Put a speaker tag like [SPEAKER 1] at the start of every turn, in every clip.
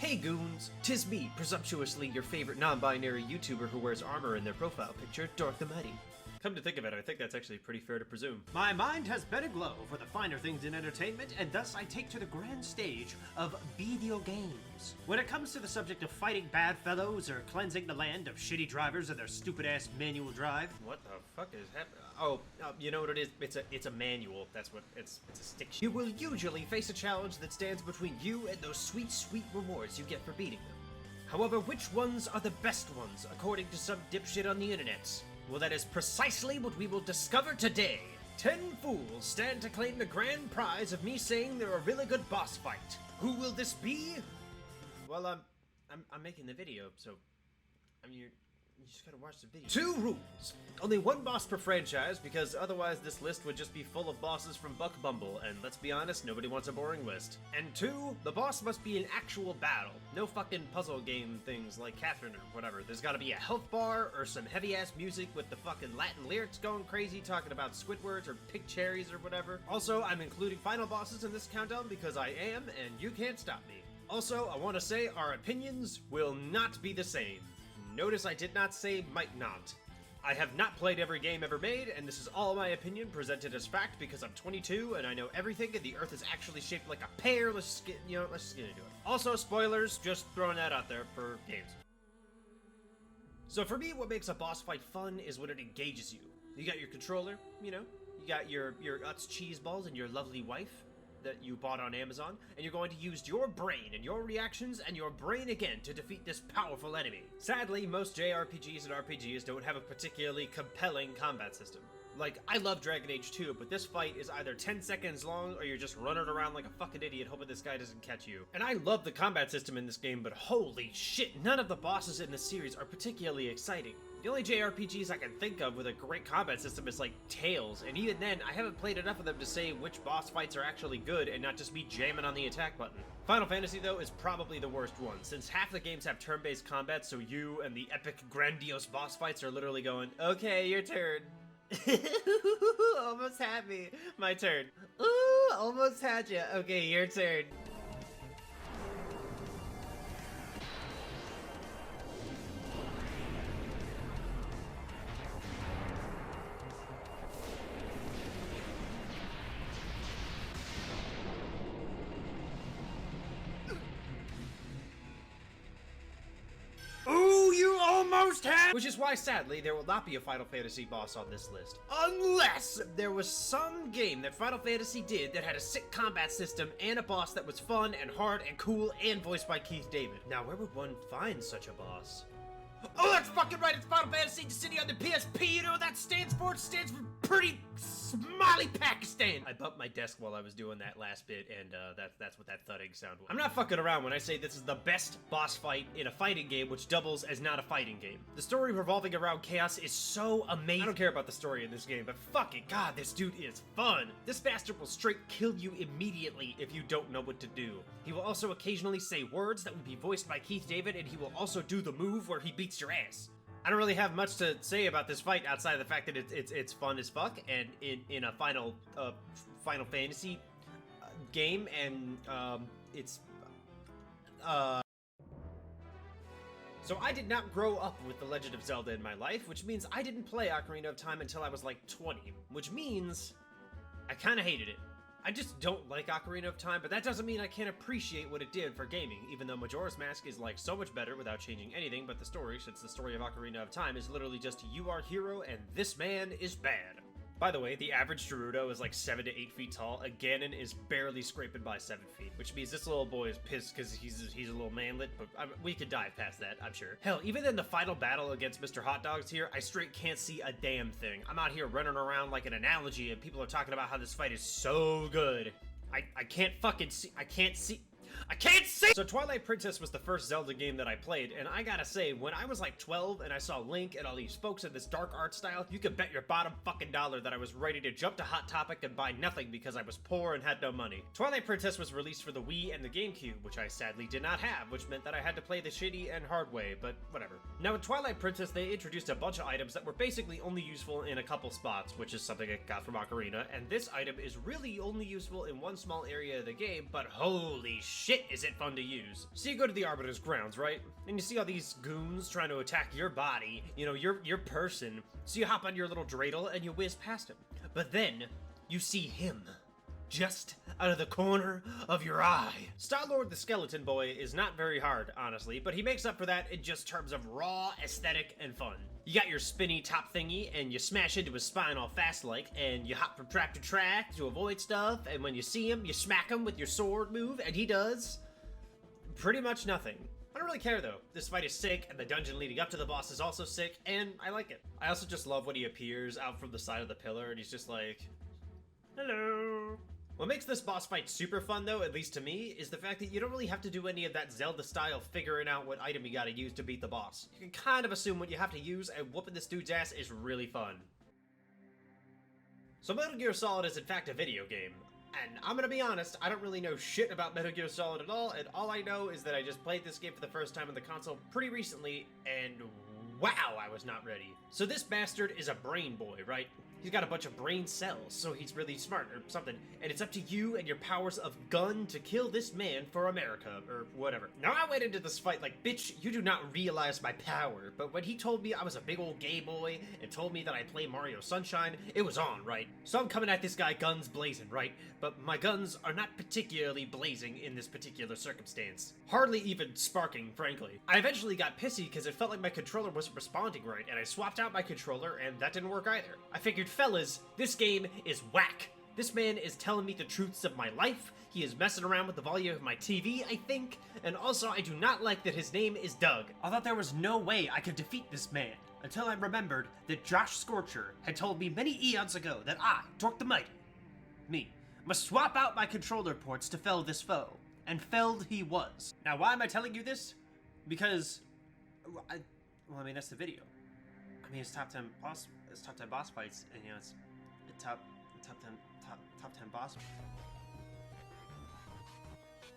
[SPEAKER 1] Hey goons, 'tis me, presumptuously your favorite non-binary YouTuber who wears armor in their profile picture, Dork the Mighty. Come to think of it, I think that's actually pretty fair to presume.
[SPEAKER 2] My mind has been aglow for the finer things in entertainment, and thus I take to the grand stage of video games. When it comes to the subject of fighting bad fellows or cleansing the land of shitty drivers and their stupid-ass manual drive.
[SPEAKER 1] What the fuck is happening? Oh, you know what it is? It's a manual. That's what it's a stick. You will usually face a challenge that stands between you and those sweet, sweet rewards you get for beating them. However, which ones are the best ones, according to some dipshit on the internet? Well, that is precisely what we will discover today. 10 fools stand to claim the grand prize of me saying they're a really good boss fight. Who will this be? Well, I'm making the video, so you just gotta watch the video. 2 rules. Only 1 boss per franchise, because otherwise this list would just be full of bosses from Buck Bumble, and let's be honest, nobody wants a boring list. And 2, the boss must be an actual battle. No fucking puzzle game things like Catherine or whatever. There's gotta be a health bar, or some heavy-ass music with the fucking Latin lyrics going crazy, talking about Squidwards or pig cherries or whatever. Also, I'm including final bosses in this countdown because I am, and you can't stop me. Also, I want to say our opinions will not be the same. Notice I did not say might not. I have not played every game ever made, and this is all my opinion presented as fact because I'm 22 and I know everything and the earth is actually shaped like a pear. Let's just get into it. Also, spoilers, just throwing that out there for games. So for me, what makes a boss fight fun is when it engages you. You got your controller, you got your Utz cheese balls and your lovely wife that you bought on Amazon, and you're going to use your brain and your reactions and your brain again to defeat this powerful enemy. Sadly, most JRPGs and RPGs don't have a particularly compelling combat system. Like, I love Dragon Age 2, but this fight is either 10 seconds long or you're just running around like a fucking idiot hoping this guy doesn't catch you. And I love the combat system in this game, but holy shit, none of the bosses in this series are particularly exciting. The only JRPGs I can think of with a great combat system is like Tales, and even then, I haven't played enough of them to say which boss fights are actually good and not just be jamming on the attack button. Final Fantasy, though, is probably the worst one, since half the games have turn-based combat, so you and the epic, grandiose boss fights are literally going, okay, your turn. Almost had me. My turn. Ooh, almost had you. Okay, your turn. Ooh, you almost had! Which is why, sadly, there will not be a Final Fantasy boss on this list. Unless there was some game that Final Fantasy did that had a sick combat system and a boss that was fun and hard and cool and voiced by Keith David. Now, where would one find such a boss? Oh, that's fucking right, it's Final Fantasy Dissidia on the PSP, you know what that stands for? It stands for Pretty Smiley Pakistan! I bumped my desk while I was doing that last bit, and that's what that thudding sound was. I'm not fucking around when I say this is the best boss fight in a fighting game, which doubles as not a fighting game. The story revolving around chaos is so amazing. I don't care about the story in this game, but fucking god, this dude is fun! This bastard will straight kill you immediately if you don't know what to do. He will also occasionally say words that will be voiced by Keith David, and he will also do the move where he beats your ass. I don't really have much to say about this fight outside of the fact that it's fun as fuck, and in a Final Fantasy game, and So I did not grow up with The Legend of Zelda in my life, which means I didn't play Ocarina of Time until I was like 20, which means I kinda hated it. I just don't like Ocarina of Time, but that doesn't mean I can't appreciate what it did for gaming, even though Majora's Mask is like so much better without changing anything but the story, since the story of Ocarina of Time is literally just you are hero and this man is bad. By the way, the average Gerudo is like 7 to 8 feet tall. A Ganon is barely scraping by 7 feet, which means this little boy is pissed because he's a little manlet, but we could dive past that, I'm sure. Hell, even in the final battle against Mr. Hot Dogs here, I straight can't see a damn thing. I'm out here running around like an analogy, and people are talking about how this fight is so good. I can't fucking see. I can't see. So Twilight Princess was the first Zelda game that I played, and I gotta say, when I was like 12 and I saw Link and all these folks in this dark art style, you could bet your bottom fucking dollar that I was ready to jump to Hot Topic and buy nothing because I was poor and had no money. Twilight Princess was released for the Wii and the GameCube, which I sadly did not have, which meant that I had to play the shitty and hard way, but whatever. Now with Twilight Princess, they introduced a bunch of items that were basically only useful in a couple spots, which is something I got from Ocarina, and this item is really only useful in one small area of the game, but holy shit. shit is it fun to use. So you go to the Arbiter's grounds, right? And you see all these goons trying to attack your body, you know, your person. So you hop on your little dreidel and you whiz past him. But then, you see him. Just out of the corner of your eye. Star-Lord the Skeleton Boy is not very hard, honestly, but he makes up for that in just terms of raw aesthetic and fun. You got your spinny top thingy, and you smash into his spine all fast-like, and you hop from track to track to avoid stuff, and when you see him, you smack him with your sword move, and he does pretty much nothing. I don't really care though. This fight is sick, and the dungeon leading up to the boss is also sick, and I like it. I also just love when he appears out from the side of the pillar, and he's just like, hello. What makes this boss fight super fun though, at least to me, is the fact that you don't really have to do any of that Zelda style figuring out what item you gotta use to beat the boss. You can kind of assume what you have to use, and whooping this dude's ass is really fun. So Metal Gear Solid is in fact a video game. And I'm gonna be honest, I don't really know shit about Metal Gear Solid at all, and all I know is that I just played this game for the first time on the console pretty recently, and wow, I was not ready. So this bastard is a brain boy, right? He's got a bunch of brain cells, so he's really smart or something, and it's up to you and your powers of gun to kill this man for America, or whatever. Now I went into this fight like, bitch, you do not realize my power, but when he told me I was a big old gay boy and told me that I play Mario Sunshine, it was on, right? So I'm coming at this guy guns blazing, right? But my guns are not particularly blazing in this particular circumstance. Hardly even sparking, frankly. I eventually got pissy because it felt like my controller wasn't responding right, and I swapped out my controller, and that didn't work either. I figured, fellas, this game is whack. This man is telling me the truths of my life. He is messing around with the volume of my TV, I think. And also, I do not like that his name is Doug.
[SPEAKER 2] I thought there was no way I could defeat this man, until I remembered that Josh Scorcher had told me many eons ago that I, Torque the Mighty, me, must swap out my controller ports to fell this foe. And felled he was. Now, why am I telling you this? Because, I mean, that's the video. I mean, it's top 10 boss fights, and you know, it's top 10 boss.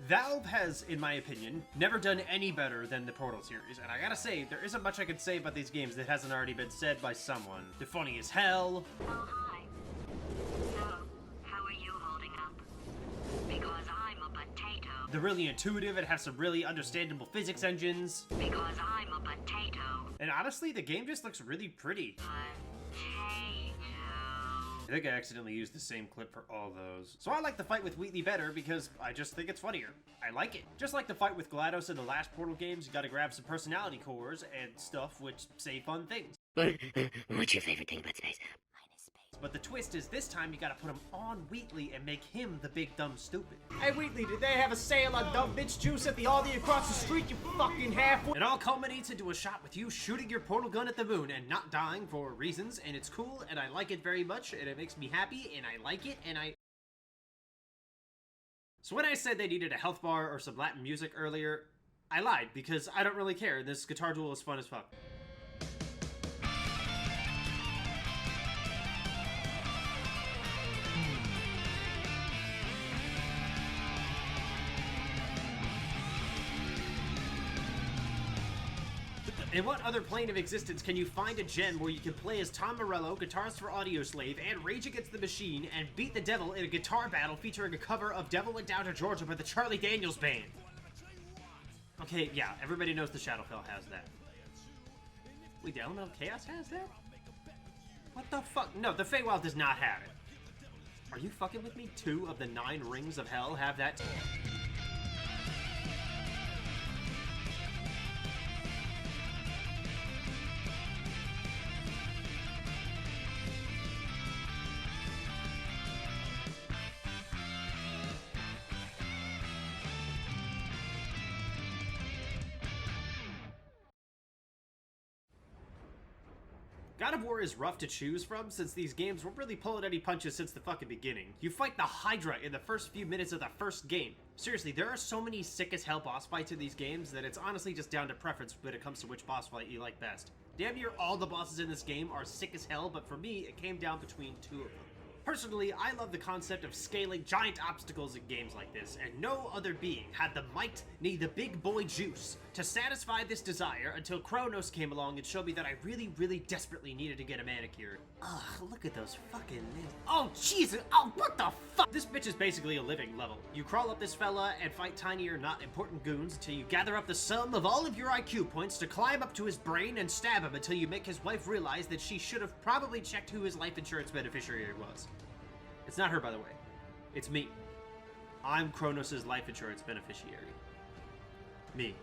[SPEAKER 2] Valve has, in my opinion, never done any better than the Portal series, and I gotta say, there isn't much I could say about these games that hasn't already been said by someone. They're funny as hell.
[SPEAKER 3] Oh, hi. So, how are you holding up? Because I'm a potato.
[SPEAKER 2] They're really intuitive and have some really understandable physics engines.
[SPEAKER 3] Because I'm a potato.
[SPEAKER 2] And honestly, the game just looks really pretty.
[SPEAKER 3] Potato.
[SPEAKER 2] I think I accidentally used the same clip for all those. So I like the fight with Wheatley better because I just think it's funnier. I like it. Just like the fight with GLaDOS in the last Portal games, you gotta grab some personality cores and stuff which say fun things.
[SPEAKER 4] What's your favorite thing about space?
[SPEAKER 3] Mine is space.
[SPEAKER 2] But the twist is this time you gotta put him on Wheatley and make him the big dumb stupid.
[SPEAKER 1] Hey Wheatley, did they have a sale on dumb bitch juice at the Aldi across the street, you fucking halfway?
[SPEAKER 2] It all culminates into a shot with you shooting your portal gun at the moon and not dying for reasons, and it's cool, and I like it very much, and it makes me happy, and I like it, and I... So when I said they needed a health bar or some Latin music earlier, I lied, because I don't really care. This guitar duel is fun as fuck. In what other plane of existence can you find a gem where you can play as Tom Morello, Guitars for Audioslave, and Rage Against the Machine, and beat the devil in a guitar battle featuring a cover of Devil Went Down to Georgia by the Charlie Daniels Band? Okay, yeah, everybody knows the Shadowfell has that. Wait, the Elemental Chaos has that? What the fuck? No, the Feywild does not have it. Are you fucking with me? 2 of the 9 rings of hell have that? God of War is rough to choose from since these games weren't really pulling any punches since the fucking beginning. You fight the Hydra in the first few minutes of the first game. Seriously, there are so many sick as hell boss fights in these games that it's honestly just down to preference when it comes to which boss fight you like best. Damn near all the bosses in this game are sick as hell, but for me, it came down between 2 of them. Personally, I love the concept of scaling giant obstacles in games like this, and no other being had the might, nee the big boy juice, to satisfy this desire until Kronos came along and showed me that I really, really desperately needed to get a manicure. Ugh, look at those fucking nails. Oh, Jesus! Oh, what the fuck? This bitch is basically a living level. You crawl up this fella and fight tinier, not important goons until you gather up the sum of all of your IQ points to climb up to his brain and stab him until you make his wife realize that she should have probably checked who his life insurance beneficiary was. It's not her, by the way. It's me. I'm Kronos' life insurance beneficiary. Me.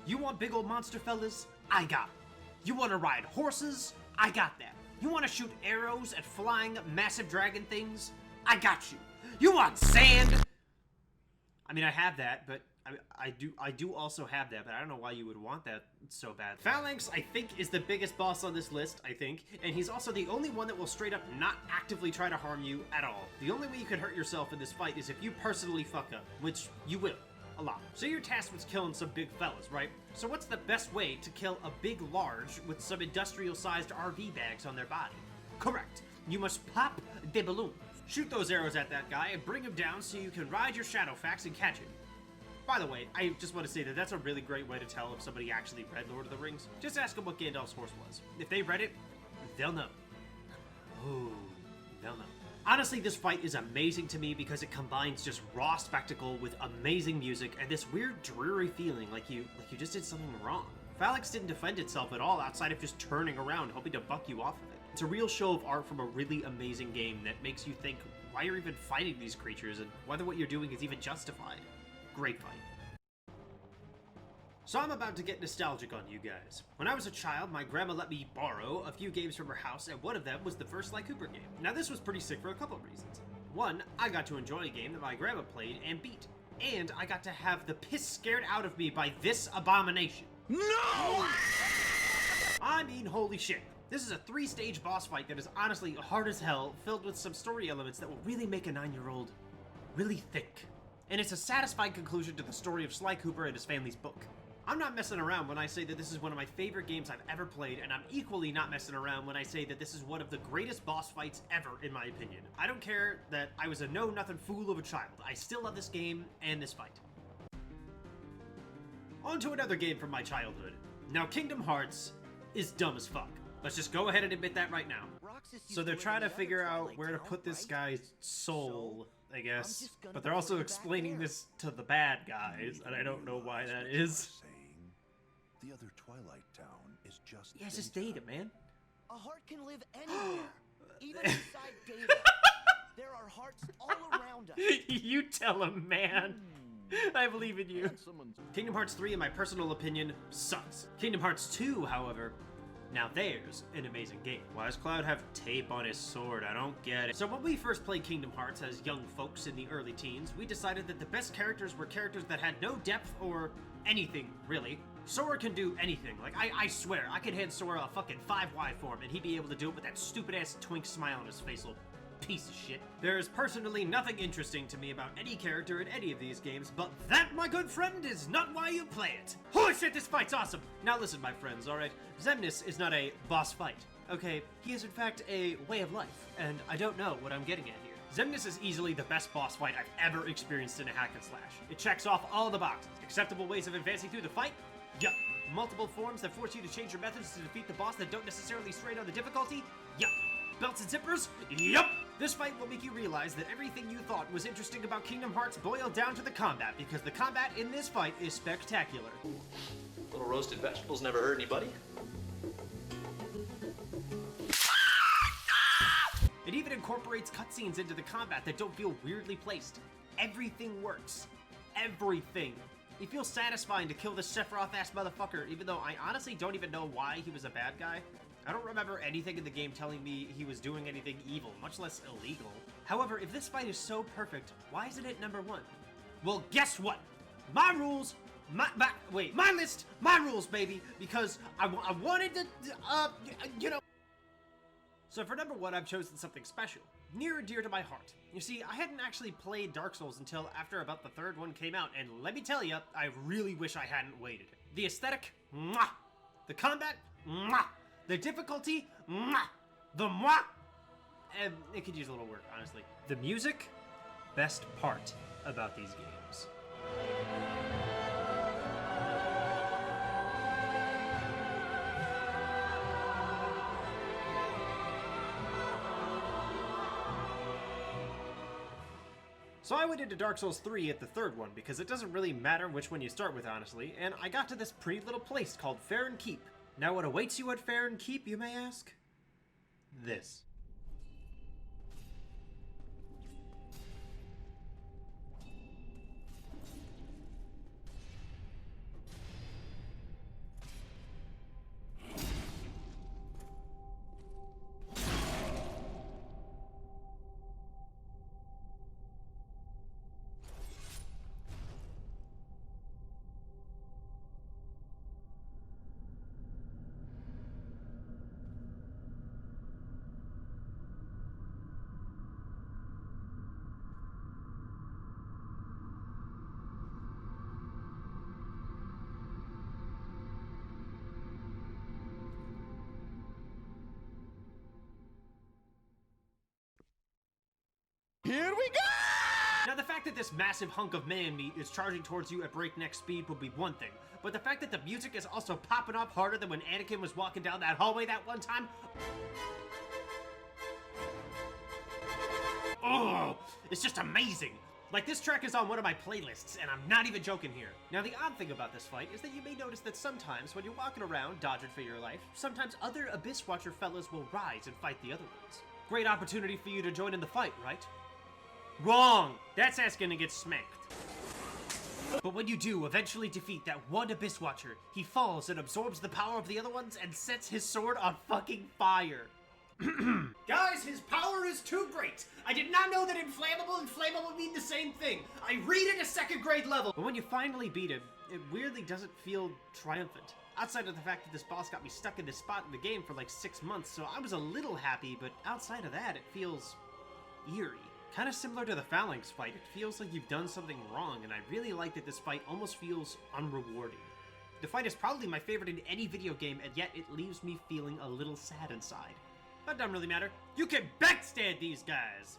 [SPEAKER 2] You want big old monster fellas? I got 'em. You want to ride horses? I got that. You want to shoot arrows at flying massive dragon things? I got you. You want sand? I mean, I have that, but I do also have that, but I don't know why you would want that so bad. Phalanx, I think, is the biggest boss on this list, I think, and he's also the only one that will straight up not actively try to harm you at all. The only way you could hurt yourself in this fight is if you personally fuck up, which you will. A lot. So you're tasked with killing some big fellas, right? So what's the best way to kill a big large with some industrial-sized RV bags on their body? Correct. You must pop the balloon. Shoot those arrows at that guy and bring him down so you can ride your Shadowfax and catch him. By the way, I just want to say that that's a really great way to tell if somebody actually read Lord of the Rings. Just ask them what Gandalf's horse was. If they read it, they'll know. Ooh, they'll know. Honestly, this fight is amazing to me because it combines just raw spectacle with amazing music and this weird dreary feeling like you just did something wrong. Phalanx didn't defend itself at all outside of just turning around hoping to buck you off of it. It's a real show of art from a really amazing game that makes you think why you're even fighting these creatures and whether what you're doing is even justified. Great fight. So I'm about to get nostalgic on you guys. When I was a child, my grandma let me borrow a few games from her house, and one of them was the first Sly Cooper game. Now this was pretty sick for a couple of reasons. One, I got to enjoy a game that my grandma played and beat. And I got to have the piss scared out of me by this abomination. No! I mean, holy shit. This is a 3-stage boss fight that is honestly hard as hell, filled with some story elements that will really make a 9-year-old really think. And it's a satisfying conclusion to the story of Sly Cooper and his family's book. I'm not messing around when I say that this is one of my favorite games I've ever played, and I'm equally not messing around when I say that this is one of the greatest boss fights ever, in my opinion. I don't care that I was a know-nothing fool of a child. I still love this game and this fight. On to another game from my childhood. Now, Kingdom Hearts is dumb as fuck. Let's just go ahead and admit that right now. So they're trying to figure out where to put this guy's soul, I guess. But they're also explaining this to the bad guys, and I don't know why that is.
[SPEAKER 5] The other Twilight Town is just
[SPEAKER 2] Yeah, it's just data, man.
[SPEAKER 6] A heart can live anywhere, even inside data. There are hearts all around us.
[SPEAKER 2] You tell him, man. I believe in you. Kingdom Hearts 3, in my personal opinion, sucks. Kingdom Hearts 2, however, now there's an amazing game. Why does Cloud have tape on his sword? I don't get it. So when we first played Kingdom Hearts as young folks in the early teens, we decided that the best characters were characters that had no depth or anything, really. Sora can do anything. Like, I swear, I could hand Sora a fucking 5Y form and he'd be able to do it with that stupid-ass twink smile on his face, little piece of shit. There's personally nothing interesting to me about any character in any of these games, but that, my good friend, is not why you play it. Holy shit, this fight's awesome! Now listen, my friends, alright? Zenoss is not a boss fight, okay? He is, in fact, a way of life, and I don't know what I'm getting at here. Zenoss is easily the best boss fight I've ever experienced in a hack and slash. It checks off all the boxes. Acceptable ways of advancing through the fight? Yup. Multiple forms that force you to change your methods to defeat the boss that don't necessarily strain on the difficulty? Yup. Belts and zippers? Yup. This fight will make you realize that everything you thought was interesting about Kingdom Hearts boiled down to the combat, because the combat in this fight is spectacular.
[SPEAKER 7] Little roasted vegetables never hurt anybody.
[SPEAKER 2] It even incorporates cutscenes into the combat that don't feel weirdly placed. Everything works. Everything. It feels satisfying to kill this Sephiroth-ass motherfucker, even though I honestly don't even know why he was a bad guy. I don't remember anything in the game telling me he was doing anything evil, much less illegal. However, if this fight is so perfect, why isn't it number 1? Well, guess what? My rules, my list, my rules, baby, because I wanted to, you know. So for number 1, I've chosen something special, near and dear to my heart. You see, I hadn't actually played Dark Souls until after about the 3rd one came out, and let me tell you, I really wish I hadn't waited. The aesthetic, mwah. The combat, mwah. The difficulty, mwah. The mwah. And it could use a little work, honestly. The music, best part about these games. So I went into Dark Souls 3 at the third one, because it doesn't really matter which one you start with, honestly, and I got to this pretty little place called Farron Keep. Now what awaits you at Farron Keep, you may ask? This.
[SPEAKER 6] Here we go!
[SPEAKER 2] Now, the fact that this massive hunk of man meat is charging towards you at breakneck speed would be one thing, but the fact that the music is also popping up harder than when Anakin was walking down that hallway that one time... Oh, it's just amazing! Like, this track is on one of my playlists, and I'm not even joking here. Now, the odd thing about this fight is that you may notice that sometimes when you're walking around, dodging for your life, sometimes other Abyss Watcher fellas will rise and fight the other ones. Great opportunity for you to join in the fight, right? Wrong! That's asking to get smacked. But when you do eventually defeat that one Abyss Watcher, he falls and absorbs the power of the other ones and sets his sword on fucking fire. Guys, his power is too great! I did not know that inflammable and flammable mean the same thing! I read at a second grade level! But when you finally beat him, it weirdly doesn't feel triumphant. Outside of the fact that this boss got me stuck in this spot in the game for like 6 months, so I was a little happy, but outside of that, it feels eerie. Kind of similar to the Phalanx fight, it feels like you've done something wrong, and I really like that this fight almost feels unrewarding. The fight is probably my favorite in any video game, and yet it leaves me feeling a little sad inside. But it doesn't really matter. You can backstab these guys!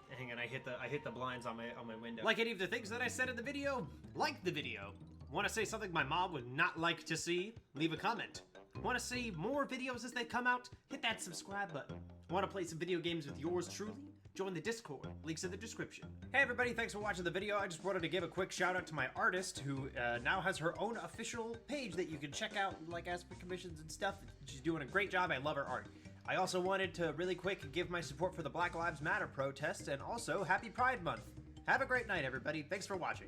[SPEAKER 2] Hang on, I hit the blinds on my window. Like any of the things that I said in the video, like the video. Want to say something my mom would not like to see? Leave a comment. Want to see more videos as they come out? Hit that subscribe button. Want to play some video games with yours truly? Join the Discord. Links in the description. Hey everybody, thanks for watching the video. I just wanted to give a quick shout out to my artist who now has her own official page that you can check out, like ask for commissions and stuff. She's doing a great job. I love her art. I also wanted to really quick give my support for the Black Lives Matter protests and also happy Pride Month. Have a great night everybody. Thanks for watching.